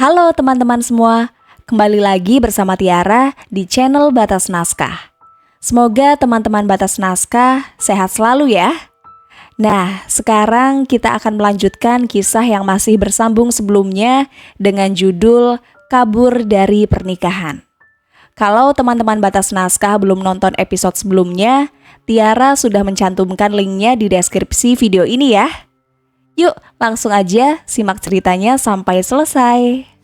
Halo teman-teman semua, kembali lagi bersama Tiara di channel Batas Naskah. Semoga teman-teman Batas Naskah sehat selalu ya. Nah, sekarang kita akan melanjutkan kisah yang masih bersambung sebelumnya dengan judul Kabur dari Pernikahan. Kalau teman-teman Batas Naskah belum nonton episode sebelumnya, Tiara sudah mencantumkan linknya di deskripsi video ini ya. Yuk, langsung aja simak ceritanya sampai selesai.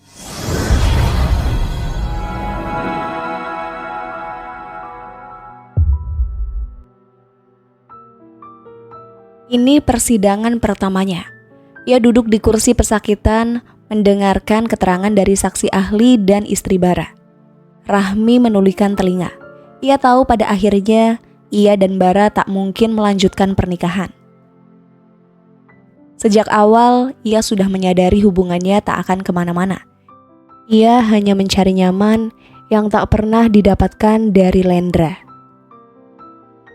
Ini persidangan pertamanya. Ia duduk di kursi pesakitan, mendengarkan keterangan dari saksi ahli dan istri Bara. Rahmi menulikan telinga. Ia tahu pada akhirnya ia dan Bara tak mungkin melanjutkan pernikahan. Sejak awal, ia sudah menyadari hubungannya tak akan kemana-mana. Ia hanya mencari nyaman yang tak pernah didapatkan dari Lendra.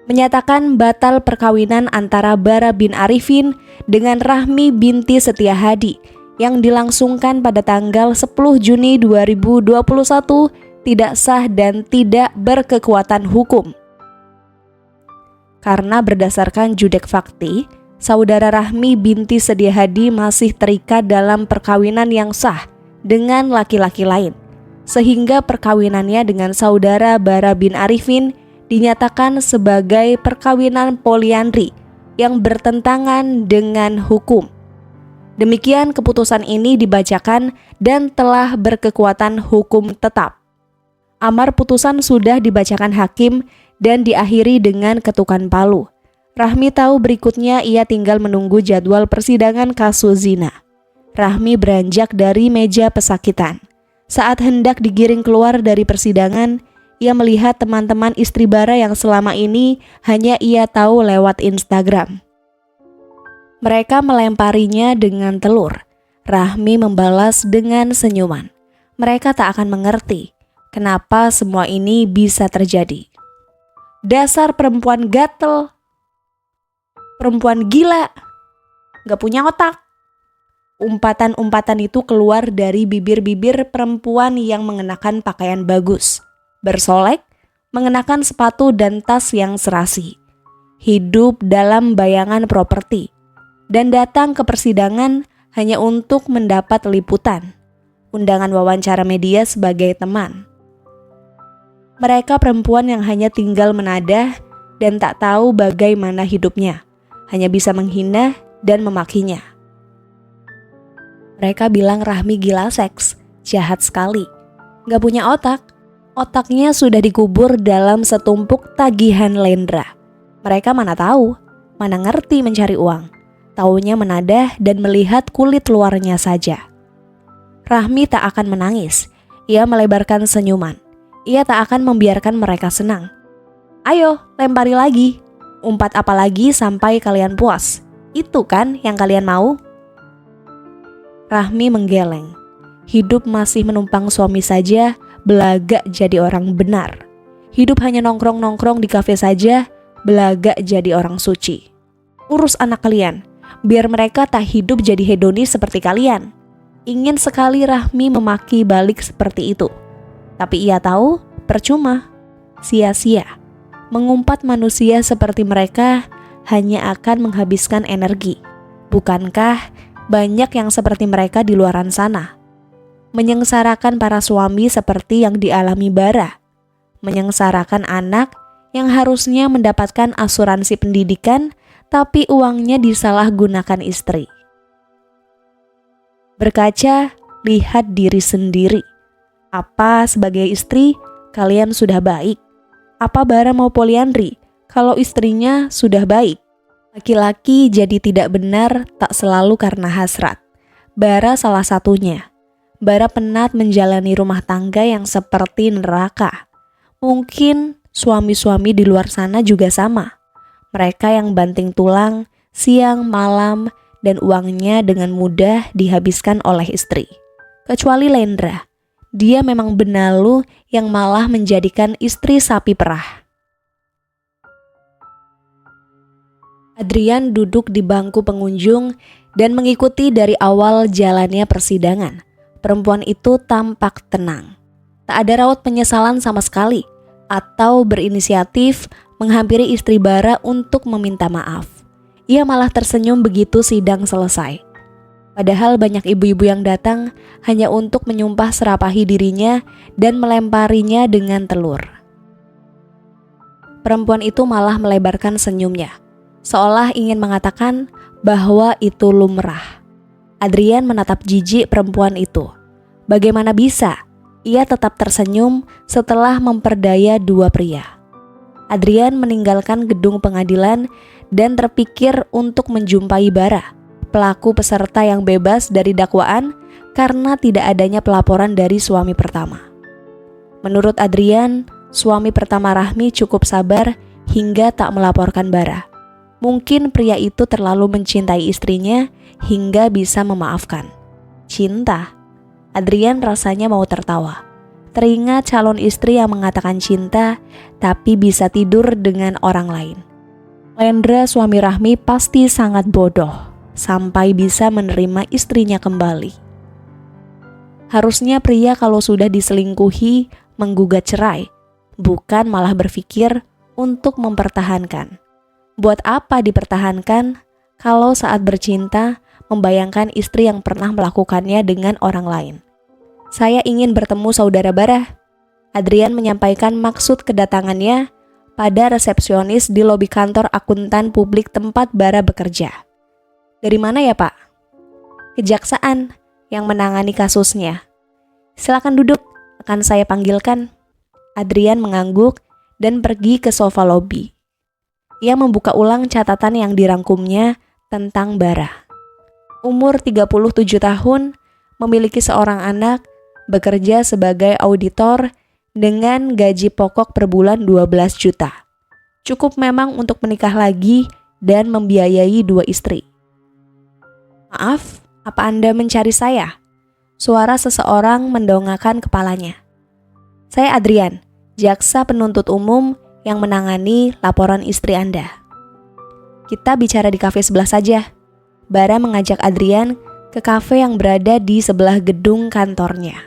Menyatakan batal perkawinan antara Bara bin Arifin dengan Rahmi binti Setia Hadi yang dilangsungkan pada tanggal 10 Juni 2021 tidak sah dan tidak berkekuatan hukum. Karena berdasarkan judek fakti, saudara Rahmi binti Setia Hadi masih terikat dalam perkawinan yang sah dengan laki-laki lain, sehingga perkawinannya dengan saudara Bara bin Arifin dinyatakan sebagai perkawinan poliandri yang bertentangan dengan hukum. Demikian keputusan ini dibacakan dan telah berkekuatan hukum tetap. Amar putusan sudah dibacakan hakim dan diakhiri dengan ketukan palu. Rahmi tahu berikutnya ia tinggal menunggu jadwal persidangan kasus zina. Rahmi beranjak dari meja pesakitan. Saat hendak digiring keluar dari persidangan, ia melihat teman-teman istri Bara yang selama ini hanya ia tahu lewat Instagram. Mereka melemparinya dengan telur. Rahmi membalas dengan senyuman. Mereka tak akan mengerti kenapa semua ini bisa terjadi. Dasar perempuan gatel, perempuan gila, gak punya otak. Umpatan-umpatan itu keluar dari bibir-bibir perempuan yang mengenakan pakaian bagus, bersolek, mengenakan sepatu dan tas yang serasi, hidup dalam bayangan properti, dan datang ke persidangan hanya untuk mendapat liputan, undangan wawancara media sebagai teman. Mereka perempuan yang hanya tinggal menadah dan tak tahu bagaimana hidupnya, hanya bisa menghina dan memakinya. Mereka bilang Rahmi gila seks, jahat sekali, gak punya otak. Otaknya sudah dikubur dalam setumpuk tagihan Lendra. Mereka mana tahu, mana ngerti mencari uang. Taunya menadah dan melihat kulit luarnya saja. Rahmi tak akan menangis. Ia melebarkan senyuman. Ia tak akan membiarkan mereka senang. Ayo, lempari lagi. Umpat apa lagi sampai kalian puas. Itu kan yang kalian mau? Rahmi menggeleng. Hidup masih menumpang suami saja, belaga jadi orang benar. Hidup hanya nongkrong-nongkrong di kafe saja, belaga jadi orang suci. Urus anak kalian, biar mereka tak hidup jadi hedonis seperti kalian. Ingin sekali Rahmi memaki balik seperti itu. Tapi ia tahu, percuma, sia-sia. Mengumpat manusia seperti mereka hanya akan menghabiskan energi. Bukankah banyak yang seperti mereka di luaran sana? Menyengsarakan para suami seperti yang dialami Bara. Menyengsarakan anak yang harusnya mendapatkan asuransi pendidikan, tapi uangnya disalahgunakan istri. Berkaca, lihat diri sendiri. Apa sebagai istri kalian sudah baik? Apa Bara mau poliandri kalau istrinya sudah baik? Laki-laki jadi tidak benar tak selalu karena hasrat. Bara salah satunya. Bara penat menjalani rumah tangga yang seperti neraka. Mungkin suami-suami di luar sana juga sama. Mereka yang banting tulang siang malam dan uangnya dengan mudah dihabiskan oleh istri. Kecuali Lendra. Dia memang benalu yang malah menjadikan istri sapi perah. Adrian duduk di bangku pengunjung dan mengikuti dari awal jalannya persidangan. perempuan itu tampak tenang. Tak ada raut penyesalan sama sekali atau berinisiatif menghampiri istri Bara untuk meminta maaf. Ia malah tersenyum begitu sidang selesai. Padahal banyak ibu-ibu yang datang hanya untuk menyumpah serapahi dirinya dan melemparinya dengan telur. Perempuan itu malah melebarkan senyumnya, seolah ingin mengatakan bahwa itu lumrah. Adrian menatap jijik perempuan itu. Bagaimana bisa ia tetap tersenyum setelah memperdaya dua pria? Adrian meninggalkan gedung pengadilan dan terpikir untuk menjumpai Bara, pelaku peserta yang bebas dari dakwaan karena tidak adanya pelaporan dari suami pertama. Menurut Adrian, suami pertama Rahmi cukup sabar hingga tak melaporkan Bara. Mungkin pria itu terlalu mencintai istrinya hingga bisa memaafkan. Cinta? Adrian rasanya mau tertawa. Teringat calon istri yang mengatakan cinta tapi bisa tidur dengan orang lain. Lendra suami Rahmi pasti sangat bodoh sampai bisa menerima istrinya kembali. Harusnya pria kalau sudah diselingkuhi menggugat cerai, bukan malah berpikir untuk mempertahankan. Buat apa dipertahankan kalau saat bercinta membayangkan istri yang pernah melakukannya dengan orang lain? Saya ingin bertemu saudara Bara. Adrian menyampaikan maksud kedatangannya pada resepsionis di lobi kantor akuntan publik tempat Bara bekerja. Dari mana ya, Pak? Kejaksaan yang menangani kasusnya. Silakan duduk, akan saya panggilkan. Adrian mengangguk dan pergi ke sofa lobi. Ia membuka ulang catatan yang dirangkumnya tentang Bara. Umur 37 tahun, memiliki seorang anak, bekerja sebagai auditor dengan gaji pokok per bulan 12 juta. Cukup memang untuk menikah lagi dan membiayai dua istri. Maaf, apa Anda mencari saya? Suara seseorang mendongakkan kepalanya. Saya Adrian, jaksa penuntut umum yang menangani laporan istri Anda. Kita bicara di kafe sebelah saja. Bara mengajak Adrian ke kafe yang berada di sebelah gedung kantornya.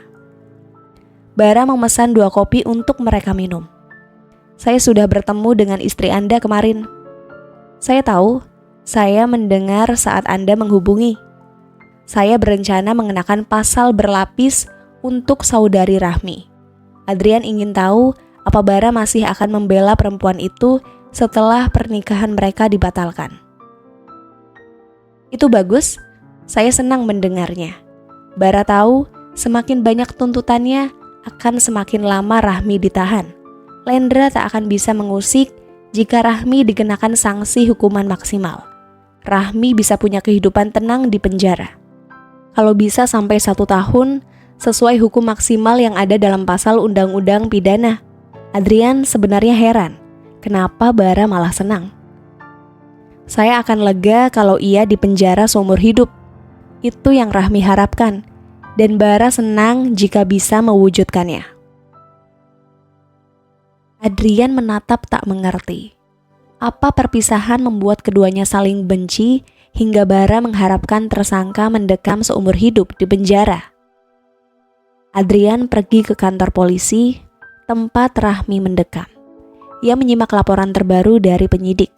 Bara memesan 2 kopi untuk mereka minum. Saya sudah bertemu dengan istri Anda kemarin. Saya tahu, saya mendengar saat Anda menghubungi. Saya berencana mengenakan pasal berlapis untuk saudari Rahmi. Adrian ingin tahu apa Bara masih akan membela perempuan itu setelah pernikahan mereka dibatalkan. Itu bagus, saya senang mendengarnya. Bara tahu semakin banyak tuntutannya akan semakin lama Rahmi ditahan. Lendra tak akan bisa mengusik jika Rahmi dikenakan sanksi hukuman maksimal. Rahmi bisa punya kehidupan tenang di penjara. Kalau bisa sampai 1 tahun sesuai hukum maksimal yang ada dalam pasal Undang-Undang Pidana. Adrian sebenarnya heran, kenapa Bara malah senang. Saya akan lega kalau ia dipenjara seumur hidup. Itu yang Rahmi harapkan, dan Bara senang jika bisa mewujudkannya. Adrian menatap tak mengerti. Apa perpisahan membuat keduanya saling benci hingga Bara mengharapkan tersangka mendekam seumur hidup di penjara? Adrian pergi ke kantor polisi, tempat Rahmi mendekam. Ia menyimak laporan terbaru dari penyidik.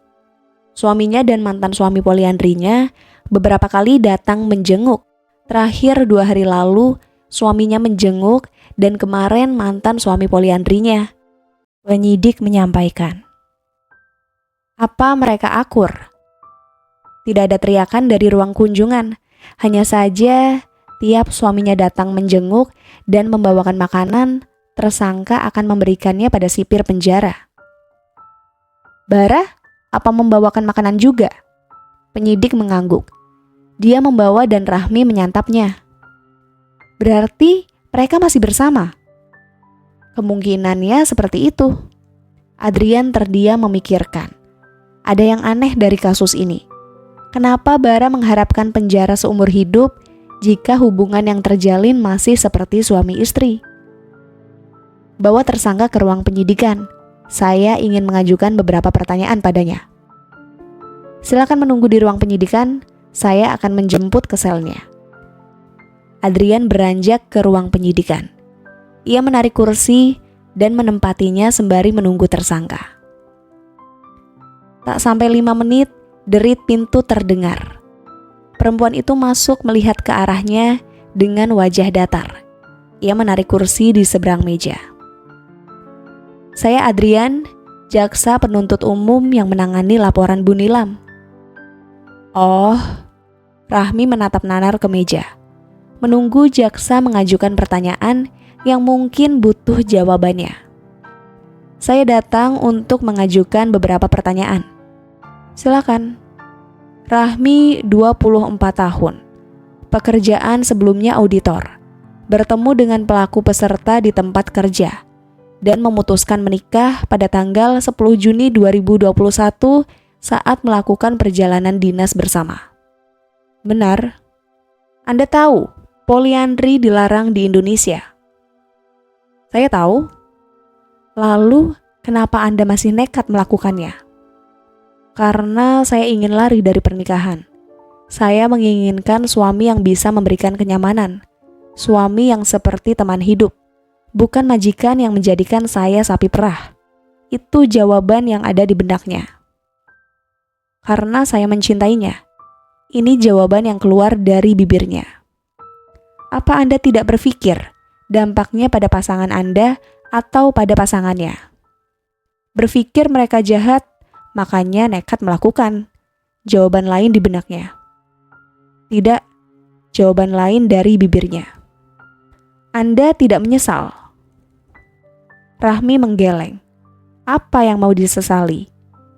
Suaminya dan mantan suami poliandrinya beberapa kali datang menjenguk. Terakhir 2 hari lalu, suaminya menjenguk dan kemarin mantan suami poliandrinya. Penyidik menyampaikan. Apa mereka akur? Tidak ada teriakan dari ruang kunjungan. Hanya saja tiap suaminya datang menjenguk dan membawakan makanan, tersangka akan memberikannya pada sipir penjara. Bara, apa membawakan makanan juga? Penyidik mengangguk. Dia membawa dan Rahmi menyantapnya. Berarti mereka masih bersama? Kemungkinannya seperti itu. Adrian terdiam memikirkan. Ada yang aneh dari kasus ini. Kenapa Bara mengharapkan penjara seumur hidup jika hubungan yang terjalin masih seperti suami istri? Bawa tersangka ke ruang penyidikan. Saya ingin mengajukan beberapa pertanyaan padanya. Silakan menunggu di ruang penyidikan, saya akan menjemput ke selnya. Adrian beranjak ke ruang penyidikan. Ia menarik kursi dan menempatinya sembari menunggu tersangka. Tak sampai 5 menit, derit pintu terdengar. Perempuan itu masuk melihat ke arahnya dengan wajah datar. Ia menarik kursi di seberang meja. "Saya Adrian, jaksa penuntut umum yang menangani laporan Bu Nilam." "Oh," Rahmi menatap nanar ke meja, menunggu jaksa mengajukan pertanyaan yang mungkin butuh jawabannya. "Saya datang untuk mengajukan beberapa pertanyaan." "Silakan." Rahmi 24 tahun. Pekerjaan sebelumnya auditor. Bertemu dengan pelaku peserta di tempat kerja dan memutuskan menikah pada tanggal 10 Juni 2021 saat melakukan perjalanan dinas bersama. "Benar." "Anda tahu poliandri dilarang di Indonesia?" "Saya tahu." "Lalu kenapa Anda masih nekat melakukannya?" "Karena saya ingin lari dari pernikahan. Saya menginginkan suami yang bisa memberikan kenyamanan. Suami yang seperti teman hidup, bukan majikan yang menjadikan saya sapi perah." Itu jawaban yang ada di benaknya. "Karena saya mencintainya." Ini jawaban yang keluar dari bibirnya. "Apa Anda tidak berpikir dampaknya pada pasangan Anda atau pada pasangannya?" "Berpikir mereka jahat, makanya nekat melakukan." Jawaban lain di benaknya. "Tidak." Jawaban lain dari bibirnya. "Anda tidak menyesal?" Rahmi menggeleng. Apa yang mau disesali?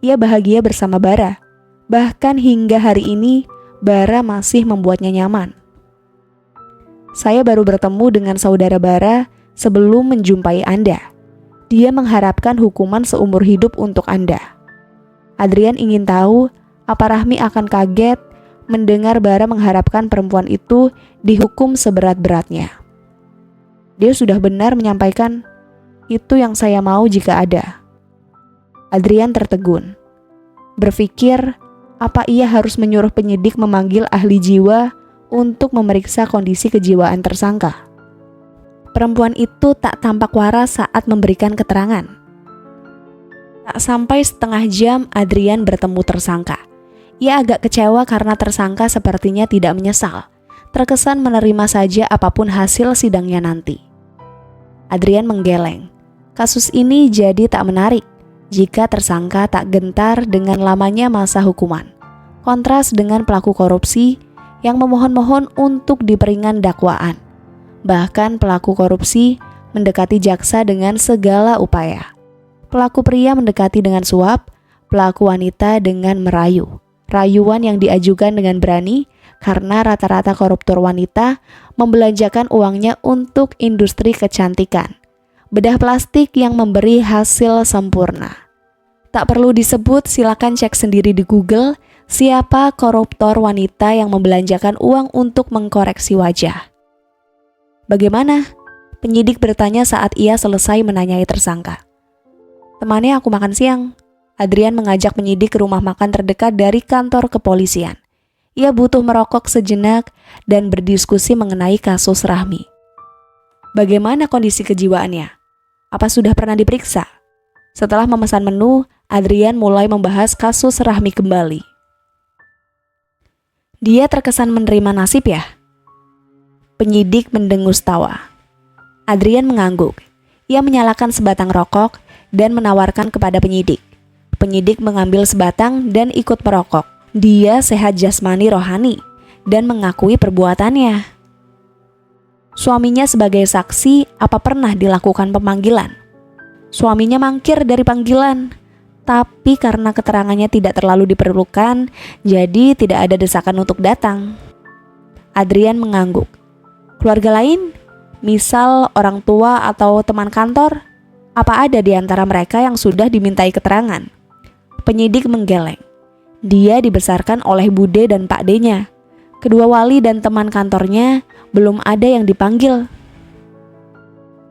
Ia bahagia bersama Bara. Bahkan hingga hari ini, Bara masih membuatnya nyaman. "Saya baru bertemu dengan saudara Bara sebelum menjumpai Anda. Dia mengharapkan hukuman seumur hidup untuk Anda." Adrian ingin tahu apa Rahmi akan kaget mendengar Bara mengharapkan perempuan itu dihukum seberat-beratnya. Dia sudah benar menyampaikan, "Itu yang saya mau jika ada." Adrian tertegun. Berpikir, apa ia harus menyuruh penyidik memanggil ahli jiwa untuk memeriksa kondisi kejiwaan tersangka? Perempuan itu tak tampak waras saat memberikan keterangan. Tak sampai setengah jam Adrian bertemu tersangka. Ia agak kecewa karena tersangka sepertinya tidak menyesal. Terkesan menerima saja apapun hasil sidangnya nanti. Adrian menggeleng. Kasus ini jadi tak menarik jika tersangka tak gentar dengan lamanya masa hukuman. Kontras dengan pelaku korupsi yang memohon-mohon untuk diperingan dakwaan. Bahkan pelaku korupsi mendekati jaksa dengan segala upaya. Pelaku pria mendekati dengan suap, pelaku wanita dengan merayu. Rayuan yang diajukan dengan berani karena rata-rata koruptor wanita membelanjakan uangnya untuk industri kecantikan. Bedah plastik yang memberi hasil sempurna. Tak perlu disebut, silakan cek sendiri di Google siapa koruptor wanita yang membelanjakan uang untuk mengkoreksi wajah. "Bagaimana?" penyidik bertanya saat ia selesai menanyai tersangka. "Temannya aku makan siang." Adrian mengajak penyidik ke rumah makan terdekat dari kantor kepolisian. Ia butuh merokok sejenak dan berdiskusi mengenai kasus Rahmi. Bagaimana kondisi kejiwaannya? Apa sudah pernah diperiksa? Setelah memesan menu, Adrian mulai membahas kasus Rahmi kembali. "Dia terkesan menerima nasib ya?" Penyidik mendengus tawa. Adrian mengangguk. Ia menyalakan sebatang rokok dan menawarkan kepada penyidik. Penyidik mengambil sebatang dan ikut merokok. Dia sehat jasmani rohani dan mengakui perbuatannya. Suaminya sebagai saksi, apa pernah dilakukan pemanggilan? Suaminya mangkir dari panggilan, tapi karena keterangannya tidak terlalu diperlukan, jadi tidak ada desakan untuk datang. Adrian mengangguk. Keluarga lain, misal orang tua atau teman kantor, apa ada di antara mereka yang sudah dimintai keterangan? Penyidik menggeleng. Dia dibesarkan oleh Bude dan Pak D-nya. Kedua wali dan teman kantornya belum ada yang dipanggil.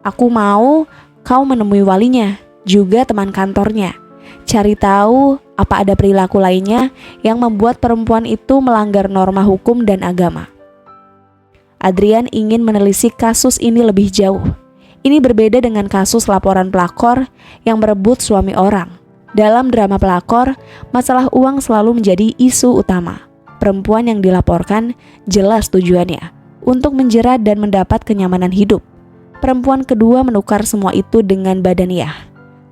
"Aku mau kau menemui walinya, juga teman kantornya. Cari tahu apa ada perilaku lainnya yang membuat perempuan itu melanggar norma hukum dan agama." Adrian ingin menelisik kasus ini lebih jauh. Ini berbeda dengan kasus laporan pelakor yang merebut suami orang. Dalam drama pelakor, masalah uang selalu menjadi isu utama. Perempuan yang dilaporkan jelas tujuannya untuk menjerat dan mendapat kenyamanan hidup. Perempuan kedua menukar semua itu dengan badaniah.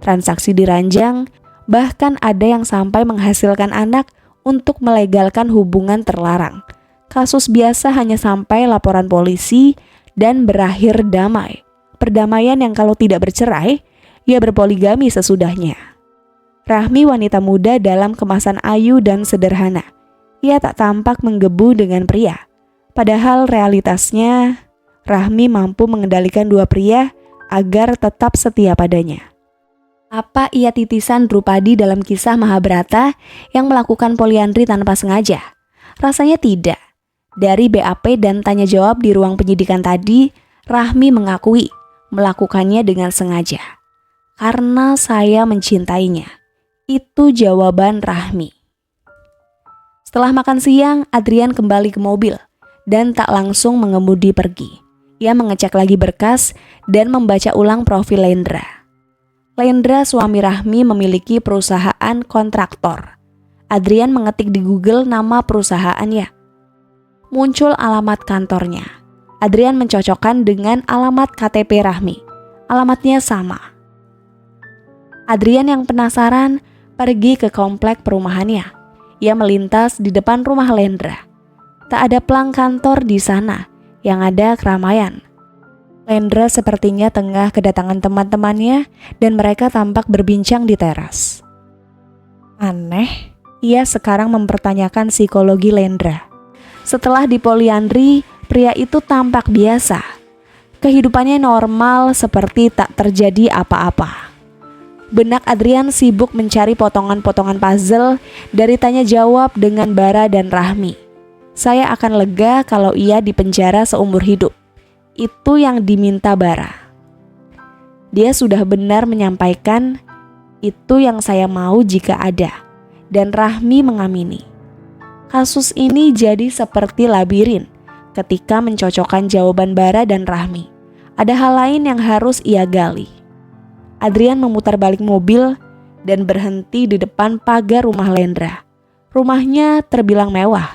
Transaksi diranjang, bahkan ada yang sampai menghasilkan anak untuk melegalkan hubungan terlarang. Kasus biasa hanya sampai laporan polisi dan berakhir damai. Perdamaian yang kalau tidak bercerai, ia berpoligami sesudahnya. Rahmi wanita muda dalam kemasan ayu dan sederhana. Ia tak tampak menggebu dengan pria. Padahal realitasnya, Rahmi mampu mengendalikan dua pria agar tetap setia padanya. Apa ia titisan Drupadi dalam kisah Mahabharata yang melakukan poliandri tanpa sengaja? Rasanya tidak. Dari BAP dan tanya jawab di ruang penyidikan tadi, Rahmi mengakui melakukannya dengan sengaja. Karena saya mencintainya. Itu jawaban Rahmi. Setelah makan siang, Adrian kembali ke mobil dan tak langsung mengemudi pergi. Ia mengecek lagi berkas dan membaca ulang profil Lendra. Lendra, suami Rahmi, memiliki perusahaan kontraktor. Adrian mengetik di Google nama perusahaannya. Muncul alamat kantornya. Adrian mencocokkan dengan alamat KTP Rahmi. Alamatnya sama. Adrian yang penasaran pergi ke komplek perumahannya. Ia melintas di depan rumah Lendra. Tak ada plang kantor di sana, yang ada keramaian. Lendra sepertinya tengah kedatangan teman-temannya dan mereka tampak berbincang di teras. Aneh, ia sekarang mempertanyakan psikologi Lendra. Setelah dipoliandri, pria itu tampak biasa. Kehidupannya normal seperti tak terjadi apa-apa. Benak Adrian sibuk mencari potongan-potongan puzzle dari tanya jawab dengan Bara dan Rahmi. Saya akan lega kalau ia dipenjara seumur hidup. Itu yang diminta Bara. Dia sudah benar menyampaikan, itu yang saya mau jika ada. Dan Rahmi mengamini. Kasus ini jadi seperti labirin ketika mencocokkan jawaban Bara dan Rahmi. Ada hal lain yang harus ia gali. Adrian memutar balik mobil dan berhenti di depan pagar rumah Lendra. Rumahnya terbilang mewah,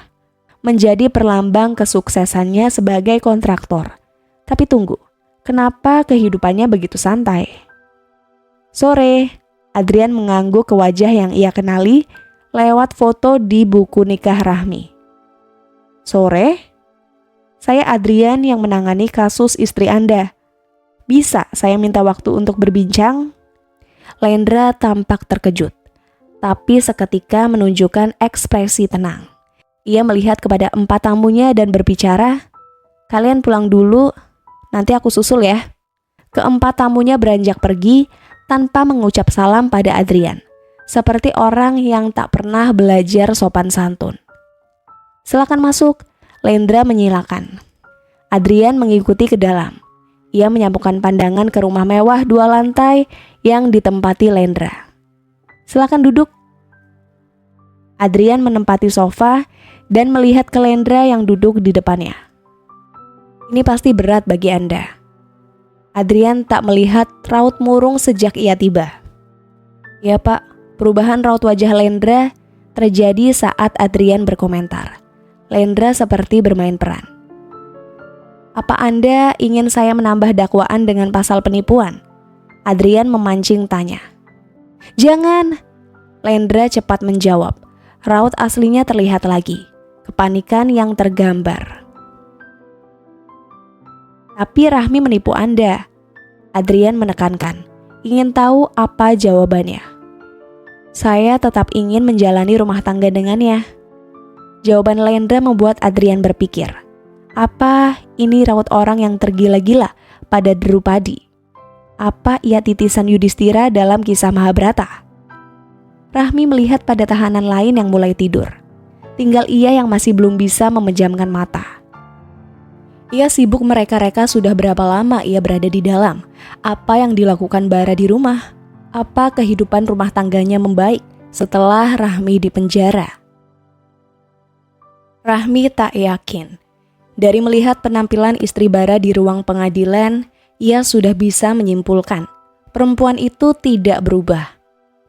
menjadi perlambang kesuksesannya sebagai kontraktor. Tapi tunggu, kenapa kehidupannya begitu santai? Sore, Adrian mengangguk ke wajah yang ia kenali lewat foto di buku nikah Rahmi. Sore, saya Adrian yang menangani kasus istri Anda. Bisa saya minta waktu untuk berbincang? Lendra tampak terkejut, tapi seketika menunjukkan ekspresi tenang. Ia melihat kepada 4 tamunya dan berbicara, kalian pulang dulu, nanti aku susul ya. Keempat tamunya beranjak pergi tanpa mengucap salam pada Adrian. Seperti orang yang tak pernah belajar sopan santun. Silakan masuk, Lendra menyilakan. Adrian mengikuti ke dalam. Ia menyambungkan pandangan ke rumah mewah 2 lantai yang ditempati Lendra. Silakan duduk. Adrian menempati sofa dan melihat ke Lendra yang duduk di depannya. Ini pasti berat bagi Anda. Adrian tak melihat raut murung sejak ia tiba. Ya Pak. Perubahan raut wajah Lendra terjadi saat Adrian berkomentar. Lendra seperti bermain peran. Apa Anda ingin saya menambah dakwaan dengan pasal penipuan? Adrian memancing tanya. Jangan, Lendra cepat menjawab. Raut aslinya terlihat lagi. Kepanikan yang tergambar. Tapi Rahmi menipu Anda. Adrian menekankan. Ingin tahu apa jawabannya. Saya tetap ingin menjalani rumah tangga dengannya. Jawaban Lendra membuat Adrian berpikir, apa ini raut orang yang tergila-gila pada Drupadi? Apa ia titisan Yudhistira dalam kisah Mahabharata? Rahmi melihat pada tahanan lain yang mulai tidur. Tinggal ia yang masih belum bisa memejamkan mata. Ia sibuk mereka-reka sudah berapa lama ia berada di dalam. Apa yang dilakukan Bara di rumah? Apa kehidupan rumah tangganya membaik setelah Rahmi dipenjara? Rahmi tak yakin. Dari melihat penampilan istri Bara di ruang pengadilan, ia sudah bisa menyimpulkan perempuan itu tidak berubah.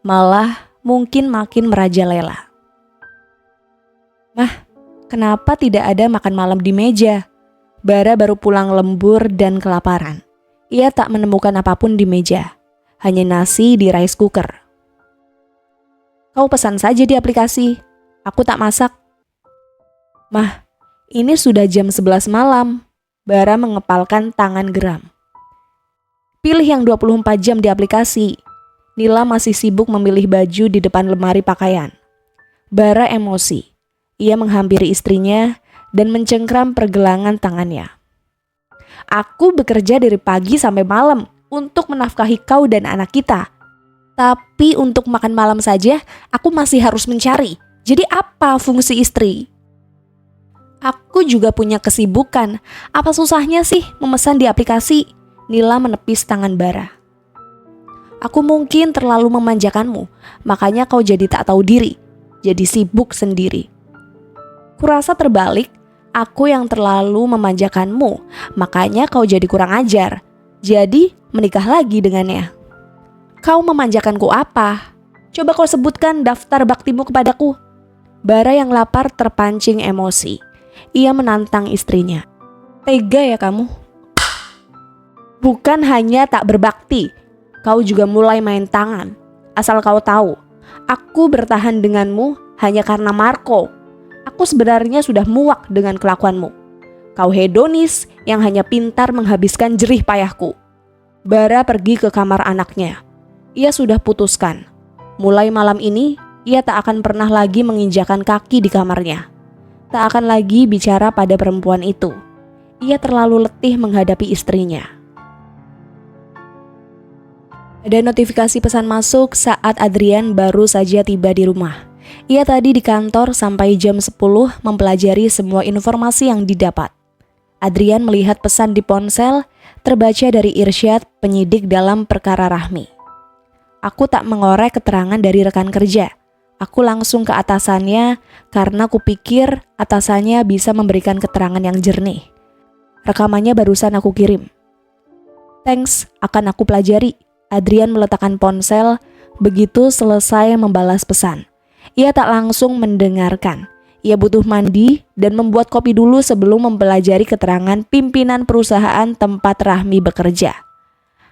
Malah mungkin makin merajalela. "Mah, kenapa tidak ada makan malam di meja?" Bara baru pulang lembur dan kelaparan. Ia tak menemukan apapun di meja, hanya nasi di rice cooker. "Kau pesan saja di aplikasi, aku tak masak." "Mah, ini sudah jam 11 malam." Bara mengepalkan tangan geram. "Pilih yang 24 jam di aplikasi." Nila masih sibuk memilih baju di depan lemari pakaian. Bara emosi. Ia menghampiri istrinya dan mencengkram pergelangan tangannya. "Aku bekerja dari pagi sampai malam untuk menafkahi kau dan anak kita. Tapi untuk makan malam saja aku masih harus mencari. Jadi apa fungsi istri?" "Aku juga punya kesibukan. Apa susahnya sih memesan di aplikasi?" Nila menepis tangan Bara. "Aku mungkin terlalu memanjakanmu, makanya kau jadi tak tahu diri, jadi sibuk sendiri." "Kurasa terbalik, aku yang terlalu memanjakanmu, makanya kau jadi kurang ajar, jadi menikah lagi dengannya." "Kau memanjakanku apa? Coba kau sebutkan daftar baktimu kepadaku." Bara yang lapar terpancing emosi. Ia menantang istrinya. "Tega ya kamu? Bukan hanya tak berbakti, kau juga mulai main tangan. Asal kau tahu, aku bertahan denganmu hanya karena Marco. Aku sebenarnya sudah muak dengan kelakuanmu. Kau hedonis yang hanya pintar menghabiskan jerih payahku." Bara pergi ke kamar anaknya. Ia sudah putuskan, mulai malam ini ia tak akan pernah lagi menginjakan kaki di kamarnya. Tak akan lagi bicara pada perempuan itu. Ia terlalu letih menghadapi istrinya. Ada notifikasi pesan masuk saat Adrian baru saja tiba di rumah. Ia tadi di kantor sampai jam 10 mempelajari semua informasi yang didapat. Adrian melihat pesan di ponsel terbaca dari Irsyad, penyidik dalam perkara Rahmi. "Aku tak mengorek keterangan dari rekan kerja. Aku langsung ke atasannya karena kupikir atasannya bisa memberikan keterangan yang jernih. Rekamannya barusan aku kirim." "Thanks, akan aku pelajari." Adrian meletakkan ponsel begitu selesai membalas pesan. Ia tak langsung mendengarkan. Ia butuh mandi dan membuat kopi dulu sebelum mempelajari keterangan pimpinan perusahaan tempat Rahmi bekerja.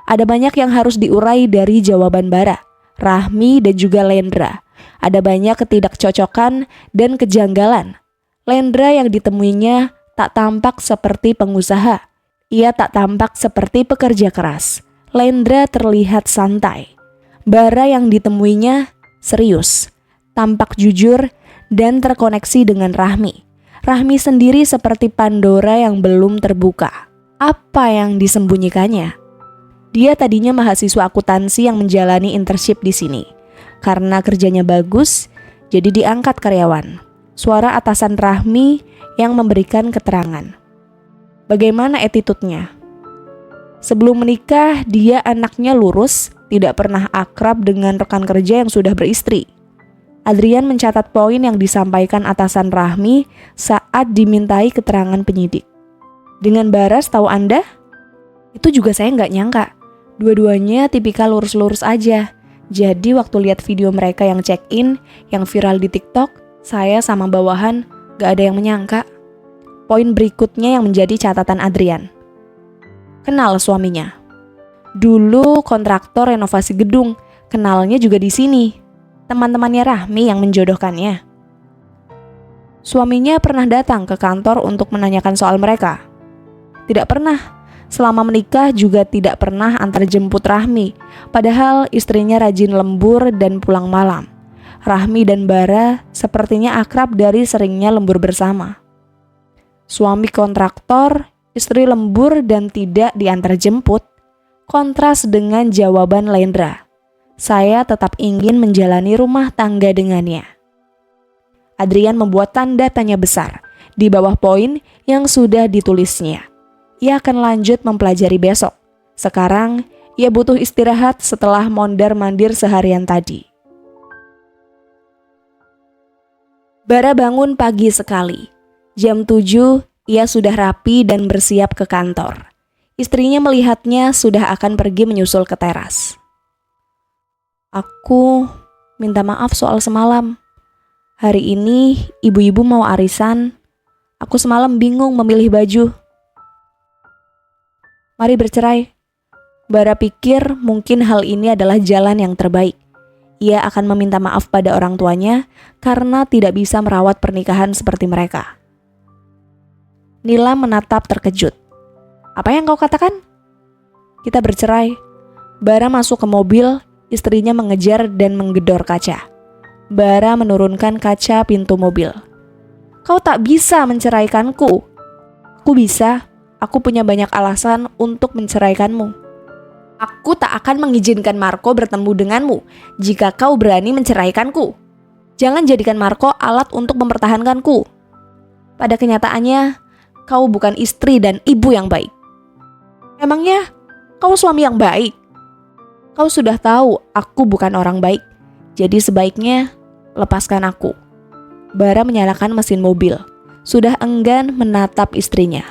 Ada banyak yang harus diurai dari jawaban Bara, Rahmi dan juga Lendra. Ada banyak ketidakcocokan dan kejanggalan. Lendra yang ditemuinya tak tampak seperti pengusaha. Ia tak tampak seperti pekerja keras. Lendra terlihat santai. Bara yang ditemuinya serius, tampak jujur dan terkoneksi dengan Rahmi. Rahmi sendiri seperti Pandora yang belum terbuka. Apa yang disembunyikannya? Dia tadinya mahasiswa akuntansi yang menjalani internship di sini. Karena kerjanya bagus, jadi diangkat karyawan. Suara atasan Rahmi yang memberikan keterangan. Bagaimana attitude-nya? Sebelum menikah, dia anaknya lurus, tidak pernah akrab dengan rekan kerja yang sudah beristri. Adrian mencatat poin yang disampaikan atasan Rahmi saat dimintai keterangan penyidik. Dengan Bara, tahu Anda? Itu juga saya nggak nyangka. Dua-duanya tipikal lurus-lurus aja. Jadi waktu lihat video mereka yang check-in, yang viral di TikTok, saya sama bawahan nggak ada yang menyangka. Poin berikutnya yang menjadi catatan Adrian. Kenal suaminya. Dulu kontraktor renovasi gedung, kenalnya juga di sini. Teman-temannya Rahmi yang menjodohkannya. Suaminya pernah datang ke kantor untuk menanyakan soal mereka? Tidak pernah. Selama menikah juga tidak pernah antar jemput Rahmi. Padahal istrinya rajin lembur dan pulang malam. Rahmi dan Bara sepertinya akrab dari seringnya lembur bersama. Suami kontraktor, istri lembur dan tidak diantar jemput. Kontras dengan jawaban Lendra. Saya tetap ingin menjalani rumah tangga dengannya. Adrian membuat tanda tanya besar di bawah poin yang sudah ditulisnya. Ia akan lanjut mempelajari besok. Sekarang ia butuh istirahat setelah mondar-mandir seharian tadi. Bara bangun pagi sekali. Jam 7 Ia sudah rapi dan bersiap ke kantor. Istrinya melihatnya sudah akan pergi menyusul ke teras. Aku minta maaf soal semalam. Hari ini ibu-ibu mau arisan. Aku semalam bingung memilih baju. Mari bercerai. Bara pikir mungkin hal ini adalah jalan yang terbaik. Ia akan meminta maaf pada orang tuanya karena tidak bisa merawat pernikahan seperti mereka. Nilam menatap terkejut. Apa yang kau katakan? Kita bercerai. Bara masuk ke mobil, istrinya mengejar dan menggedor kaca. Bara menurunkan kaca pintu mobil. Kau tak bisa menceraikanku. Aku bisa. Aku punya banyak alasan untuk menceraikanmu. Aku tak akan mengizinkan Marco bertemu denganmu jika kau berani menceraikanku. Jangan jadikan Marco alat untuk mempertahankanku. Pada kenyataannya, kau bukan istri dan ibu yang baik. Emangnya kau suami yang baik? Kau sudah tahu aku bukan orang baik, jadi sebaiknya lepaskan aku. Bara menyalakan mesin mobil, sudah enggan menatap istrinya.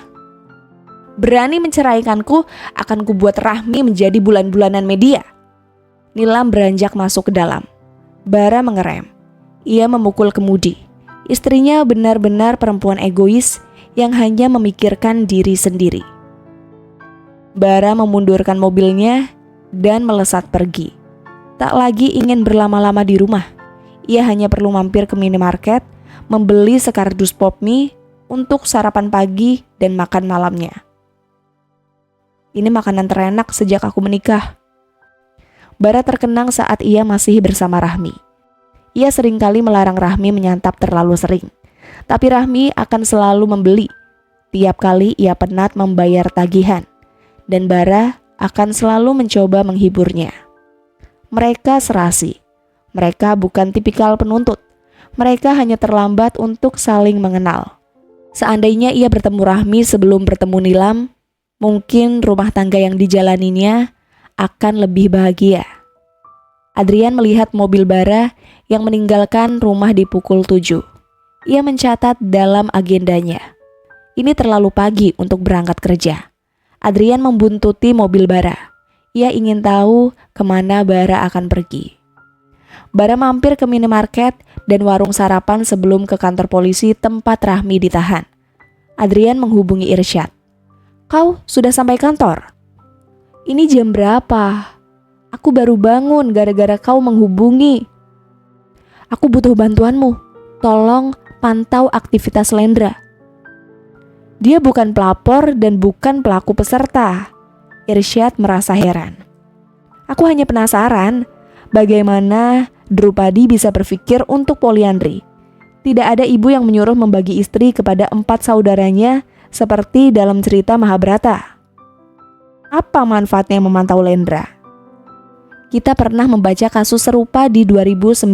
Berani menceraikanku, akan kubuat Rahmi menjadi bulan-bulanan media. Nilam beranjak masuk ke dalam. Bara mengerem. Ia memukul kemudi. Istrinya benar-benar perempuan egois yang hanya memikirkan diri sendiri. Bara memundurkan mobilnya dan melesat pergi. Tak lagi ingin berlama-lama di rumah. Ia hanya perlu mampir ke minimarket, membeli sekardus pop mie untuk sarapan pagi dan makan malamnya. Ini makanan terenak sejak aku menikah. Bara terkenang saat ia masih bersama Rahmi. Ia seringkali melarang Rahmi menyantap terlalu sering. Tapi Rahmi akan selalu membeli. Tiap kali ia penat membayar tagihan. Dan Bara akan selalu mencoba menghiburnya. Mereka serasi. Mereka bukan tipikal penuntut. Mereka hanya terlambat untuk saling mengenal. Seandainya ia bertemu Rahmi sebelum bertemu Nilam, mungkin rumah tangga yang dijalaninya akan lebih bahagia. Adrian melihat mobil Bara yang meninggalkan rumah di pukul 7. Ia mencatat dalam agendanya. Ini terlalu pagi untuk berangkat kerja. Adrian membuntuti mobil Bara. Ia ingin tahu kemana Bara akan pergi. Bara mampir ke minimarket dan warung sarapan sebelum ke kantor polisi tempat Rahmi ditahan. Adrian menghubungi Irsyad. Kau sudah sampai kantor? Ini jam berapa? Aku baru bangun gara-gara kau menghubungi. Aku butuh bantuanmu. Tolong pantau aktivitas Lendra. Dia bukan pelapor dan bukan pelaku peserta. Irsyad merasa heran. Aku hanya penasaran bagaimana Drupadi bisa berpikir untuk poliandri. Tidak ada ibu yang menyuruh membagi istri kepada 4 saudaranya seperti dalam cerita Mahabharata. Apa manfaatnya memantau Lendra? Kita pernah membaca kasus serupa di 2019.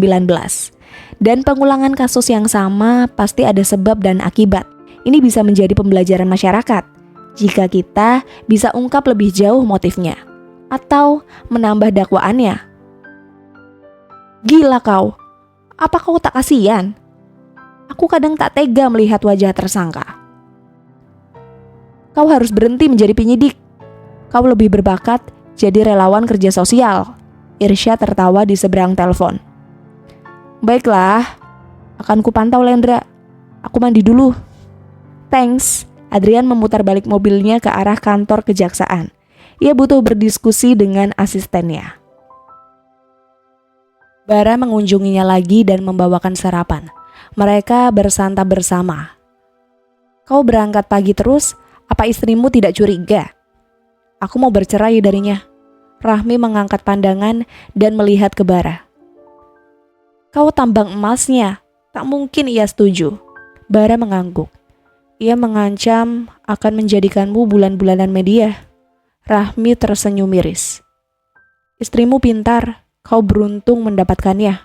Dan pengulangan kasus yang sama pasti ada sebab dan akibat. Ini bisa menjadi pembelajaran masyarakat jika kita bisa ungkap lebih jauh motifnya atau menambah dakwaannya. Gila kau, apa kau tak kasihan? Aku kadang tak tega melihat wajah tersangka. Kau harus berhenti menjadi penyidik. Kau lebih berbakat jadi relawan kerja sosial. Irsyad tertawa di seberang telepon. Baiklah, akan kupantau Lendra. Aku mandi dulu. Thanks. Adrian memutar balik mobilnya ke arah kantor kejaksaan. Ia butuh berdiskusi dengan asistennya. Bara mengunjunginya lagi dan membawakan sarapan. Mereka bersantap bersama. Kau berangkat pagi terus? Apa istrimu tidak curiga? Aku mau bercerai darinya. Rahmi mengangkat pandangan dan melihat ke Bara. Kau tambang emasnya, tak mungkin ia setuju. Bara mengangguk. Ia mengancam akan menjadikanmu bulan-bulanan media. Rahmi tersenyum miris. Istrimu pintar, kau beruntung mendapatkannya.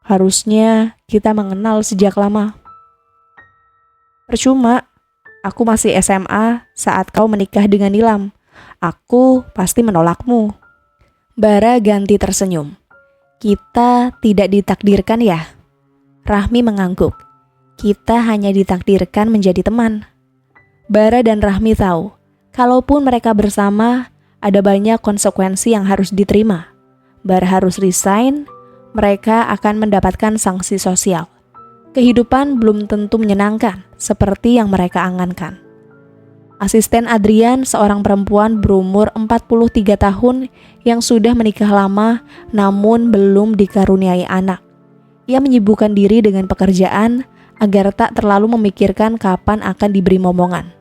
Harusnya kita mengenal sejak lama. Percuma, aku masih SMA saat kau menikah dengan Nilam. Aku pasti menolakmu. Bara ganti tersenyum. Kita tidak ditakdirkan ya? Rahmi mengangguk. Kita hanya ditakdirkan menjadi teman. Bara dan Rahmi tahu, kalaupun mereka bersama, ada banyak konsekuensi yang harus diterima. Bara harus resign, mereka akan mendapatkan sanksi sosial. Kehidupan belum tentu menyenangkan, seperti yang mereka angankan. Asisten Adrian, seorang perempuan berumur 43 tahun yang sudah menikah lama namun belum dikaruniai anak. Ia menyibukkan diri dengan pekerjaan agar tak terlalu memikirkan kapan akan diberi momongan.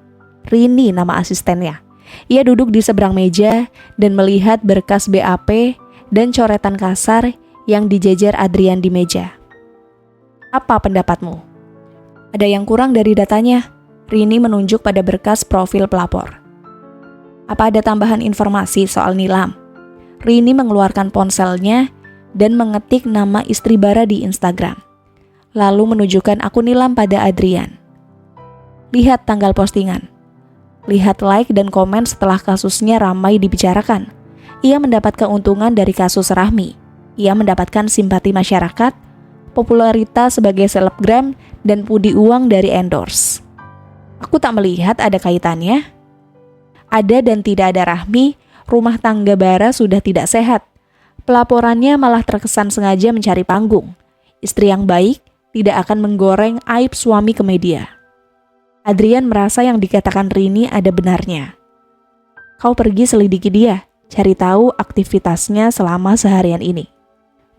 Rini nama asistennya. Ia duduk di seberang meja dan melihat berkas BAP dan coretan kasar yang dijejer Adrian di meja. Apa pendapatmu? Ada yang kurang dari datanya? Rini menunjuk pada berkas profil pelapor. Apa ada tambahan informasi soal Nilam? Rini mengeluarkan ponselnya dan mengetik nama istri Bara di Instagram. Lalu menunjukkan akun Nilam pada Adrian. Lihat tanggal postingan. Lihat like dan komen setelah kasusnya ramai dibicarakan. Ia mendapat keuntungan dari kasus Rahmi. Ia mendapatkan simpati masyarakat, popularitas sebagai selebgram, dan pundi uang dari endorse. Aku tak melihat ada kaitannya. Ada dan tidak ada Rahmi, rumah tangga Bara sudah tidak sehat. Pelaporannya malah terkesan sengaja mencari panggung. Istri yang baik tidak akan menggoreng aib suami ke media. Adrian merasa yang dikatakan Rini ada benarnya. Kau pergi selidiki dia, cari tahu aktivitasnya selama seharian ini.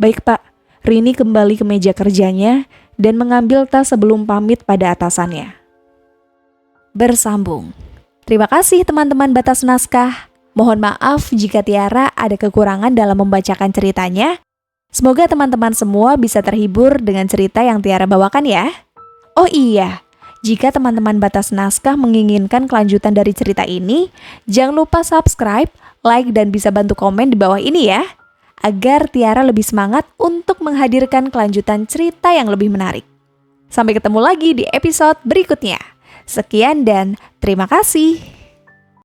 Baik Pak, Rini kembali ke meja kerjanya dan mengambil tas sebelum pamit pada atasannya. Bersambung. Terima kasih teman-teman Batas Naskah. Mohon maaf jika Tiara ada kekurangan dalam membacakan ceritanya. Semoga teman-teman semua bisa terhibur dengan cerita yang Tiara bawakan ya. Oh iya, jika teman-teman Batas Naskah menginginkan kelanjutan dari cerita ini, jangan lupa subscribe, like, dan bisa bantu komen di bawah ini ya, agar Tiara lebih semangat untuk menghadirkan kelanjutan cerita yang lebih menarik. Sampai ketemu lagi di episode berikutnya. Sekian dan terima kasih.